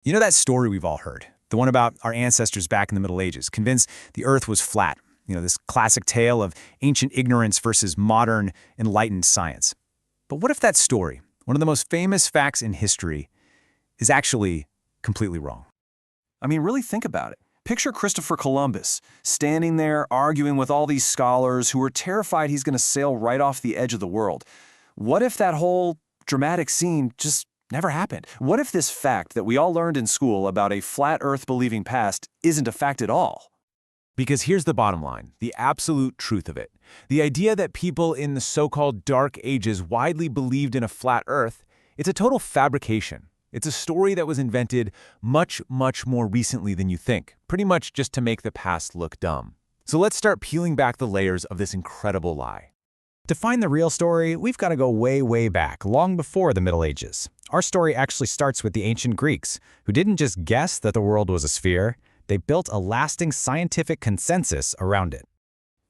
You know that story we've all heard, the one about our ancestors back in the Middle Ages, convinced the Earth was flat. This classic tale of ancient ignorance versus modern, enlightened science. But what if that story, one of the most famous facts in history, is actually completely wrong? I mean, really think about it. Picture Christopher Columbus standing there arguing with all these scholars who were terrified he's going to sail right off the edge of the world. What if that whole dramatic scene just never happened? What if this fact that we all learned in school about a flat Earth believing past isn't a fact at all? Because here's the bottom line, the absolute truth of it. The idea that people in the so-called Dark Ages widely believed in a flat Earth, it's a total fabrication. It's a story that was invented much, much more recently than you think, pretty much just to make the past look dumb. So let's start peeling back the layers of this incredible lie. To find the real story, we've got to go way, way back, long before the Middle Ages. Our story actually starts with the ancient Greeks, who didn't just guess that the world was a sphere, they built a lasting scientific consensus around it.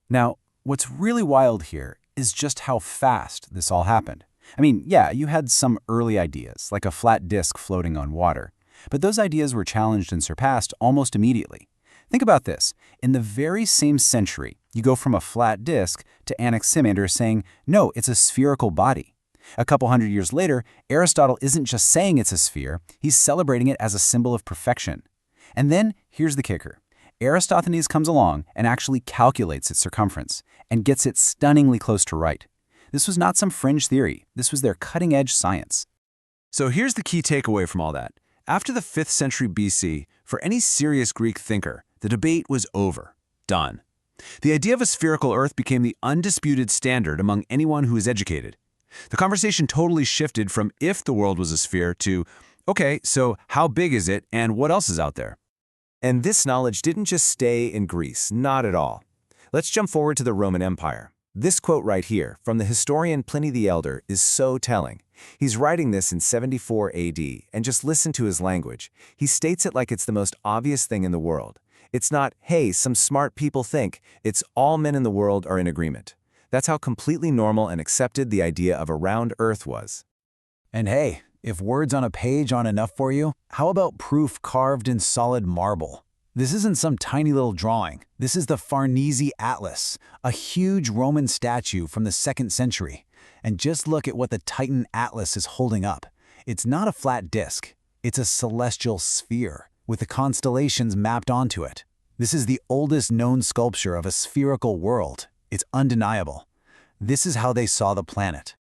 Now, what's really wild here is just how fast this all happened. I mean, yeah, you had some early ideas, like a flat disk floating on water, but those ideas were challenged and surpassed almost immediately. Think about this. In the very same century, you go from a flat disk to Anaximander saying, no, it's a spherical body. A couple hundred years later, Aristotle isn't just saying it's a sphere, he's celebrating it as a symbol of perfection. And then, here's the kicker. Eratosthenes comes along and actually calculates its circumference and gets it stunningly close to right. This was not some fringe theory. This was their cutting-edge science. So here's the key takeaway from all that. After the 5th century BC, for any serious Greek thinker, the debate was over. Done. The idea of a spherical Earth became the undisputed standard among anyone who is educated. The conversation totally shifted from if the world was a sphere to, okay, so how big is it and what else is out there? And this knowledge didn't just stay in Greece, not at all. Let's jump forward to the Roman Empire. This quote right here, from the historian Pliny the Elder, is so telling. He's writing this in 74 AD, and just listen to his language. He states it like it's the most obvious thing in the world. It's not, hey, some smart people think, it's all men in the world are in agreement. That's how completely normal and accepted the idea of a round Earth was. And hey, if words on a page aren't enough for you, how about proof carved in solid marble? This isn't some tiny little drawing. This is the Farnese Atlas, a huge Roman statue from the 2nd century. And just look at what the Titan Atlas is holding up. It's not a flat disk. It's a celestial sphere with the constellations mapped onto it. This is the oldest known sculpture of a spherical world. It's undeniable. This is how they saw the planet.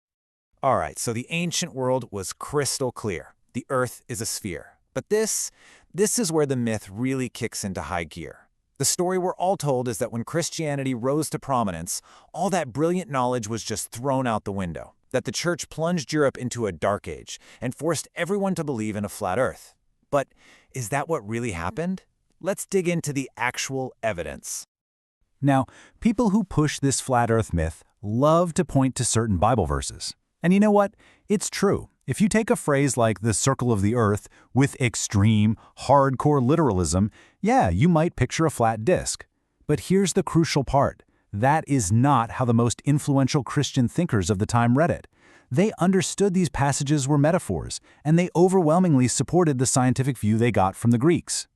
All right, so the ancient world was crystal clear. The Earth is a sphere. But this is where the myth really kicks into high gear. The story we're all told is that when Christianity rose to prominence, all that brilliant knowledge was just thrown out the window, that the church plunged Europe into a dark age and forced everyone to believe in a flat Earth. But is that what really happened? Let's dig into the actual evidence. Now, people who push this flat Earth myth love to point to certain Bible verses. And you know what? It's true. If you take a phrase like the circle of the Earth with extreme, hardcore literalism, yeah, you might picture a flat disk. But here's the crucial part. That is not how the most influential Christian thinkers of the time read it. They understood these passages were metaphors, and they overwhelmingly supported the scientific view they got from the Greeks.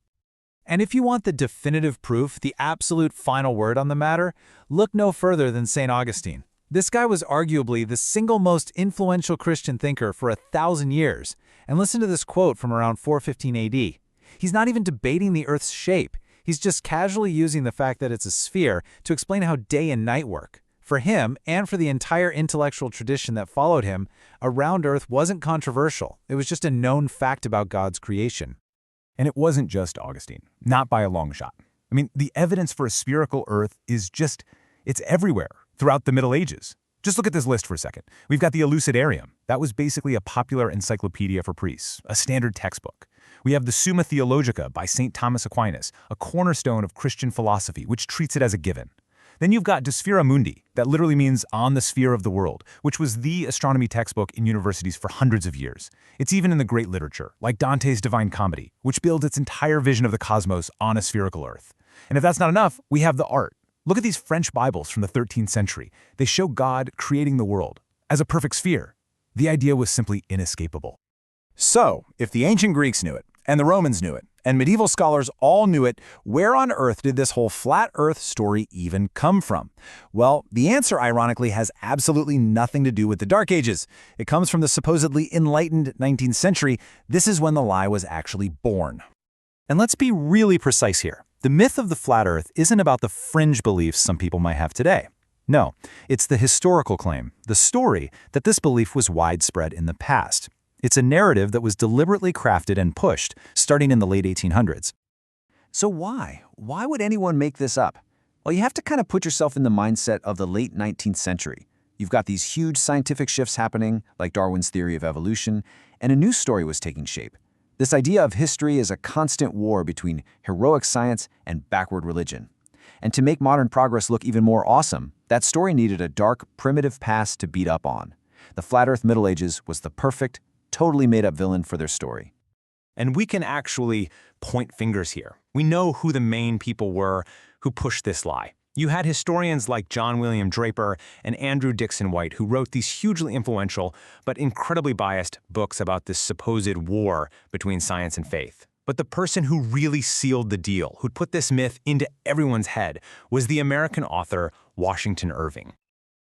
And if you want the definitive proof, the absolute final word on the matter, look no further than St. Augustine. This guy was arguably the single most influential Christian thinker for 1,000 years. And listen to this quote from around 415 AD. He's not even debating the Earth's shape. He's just casually using the fact that it's a sphere to explain how day and night work. For him, and for the entire intellectual tradition that followed him, a round Earth wasn't controversial. It was just a known fact about God's creation. And it wasn't just Augustine, not by a long shot. I mean, the evidence for a spherical Earth is it's everywhere throughout the Middle Ages. Just look at this list for a second. We've got the Elucidarium. That was basically a popular encyclopedia for priests, a standard textbook. We have the Summa Theologica by St. Thomas Aquinas, a cornerstone of Christian philosophy, which treats it as a given. Then you've got De Sphera Mundi, that literally means on the sphere of the world, which was the astronomy textbook in universities for hundreds of years. It's even in the great literature, like Dante's Divine Comedy, which builds its entire vision of the cosmos on a spherical Earth. And if that's not enough, we have the art. Look at these French Bibles from the 13th century. They show God creating the world as a perfect sphere. The idea was simply inescapable. So, if the ancient Greeks knew it, And the Romans knew it. And medieval scholars all knew it. Where on earth did this whole flat Earth story even come from? Well, the answer, ironically, has absolutely nothing to do with the Dark Ages. It comes from the supposedly enlightened 19th century. This is when the lie was actually born. And let's be really precise here. The myth of the flat Earth isn't about the fringe beliefs some people might have today. No, it's the historical claim, the story, that this belief was widespread in the past. It's a narrative that was deliberately crafted and pushed, starting in the late 1800s. So why? Why would anyone make this up? Well, you have to kind of put yourself in the mindset of the late 19th century. You've got these huge scientific shifts happening, like Darwin's theory of evolution, and a new story was taking shape. This idea of history is a constant war between heroic science and backward religion. And to make modern progress look even more awesome, that story needed a dark, primitive past to beat up on. The Flat Earth Middle Ages was the perfect, totally made-up villain for their story. And we can actually point fingers here. We know who the main people were who pushed this lie. You had historians like John William Draper and Andrew Dixon White who wrote these hugely influential but incredibly biased books about this supposed war between science and faith. But the person who really sealed the deal, who'd put this myth into everyone's head, was the American author Washington Irving.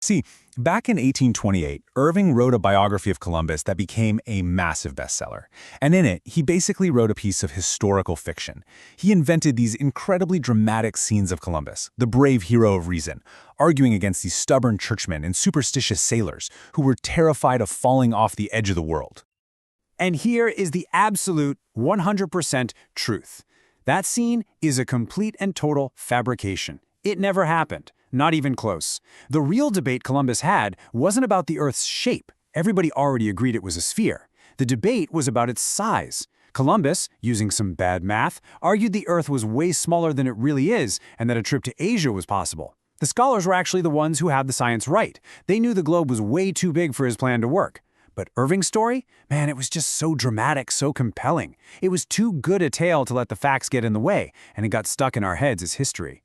See, back in 1828, Irving wrote a biography of Columbus that became a massive bestseller. And in it, he basically wrote a piece of historical fiction. He invented these incredibly dramatic scenes of Columbus, the brave hero of reason, arguing against these stubborn churchmen and superstitious sailors who were terrified of falling off the edge of the world. And here is the absolute 100% truth. That scene is a complete and total fabrication. It never happened. Not even close. The real debate Columbus had wasn't about the Earth's shape. Everybody already agreed it was a sphere. The debate was about its size. Columbus, using some bad math, argued the Earth was way smaller than it really is and that a trip to Asia was possible. The scholars were actually the ones who had the science right. They knew the globe was way too big for his plan to work. But Irving's story? Man, it was just so dramatic, so compelling. It was too good a tale to let the facts get in the way, and it got stuck in our heads as history.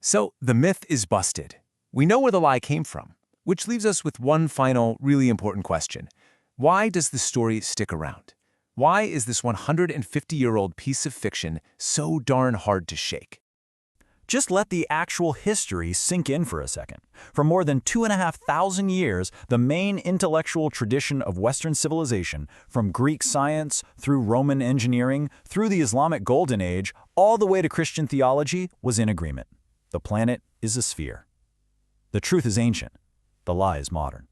So the myth is busted. We know where the lie came from, which leaves us with one final, really important question. Why does the story stick around? Why is this 150-year-old piece of fiction so darn hard to shake? Just let the actual history sink in for a second. For more than 2,500 years, the main intellectual tradition of Western civilization, from Greek science through Roman engineering, through the Islamic Golden Age, all the way to Christian theology, was in agreement. The planet is a sphere. The truth is ancient. The lie is modern.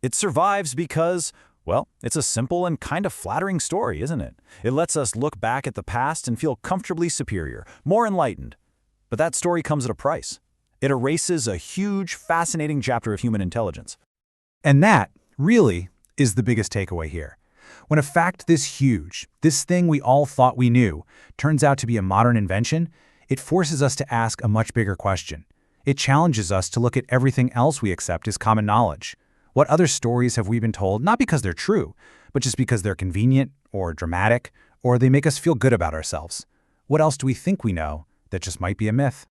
It survives because, well, it's a simple and kind of flattering story, isn't it? It lets us look back at the past and feel comfortably superior, more enlightened. But that story comes at a price. It erases a huge, fascinating chapter of human intelligence. And that, really, is the biggest takeaway here. When a fact this huge, this thing we all thought we knew, turns out to be a modern invention, it forces us to ask a much bigger question. It challenges us to look at everything else we accept as common knowledge. What other stories have we been told, not because they're true, but just because they're convenient or dramatic, or they make us feel good about ourselves? What else do we think we know that just might be a myth?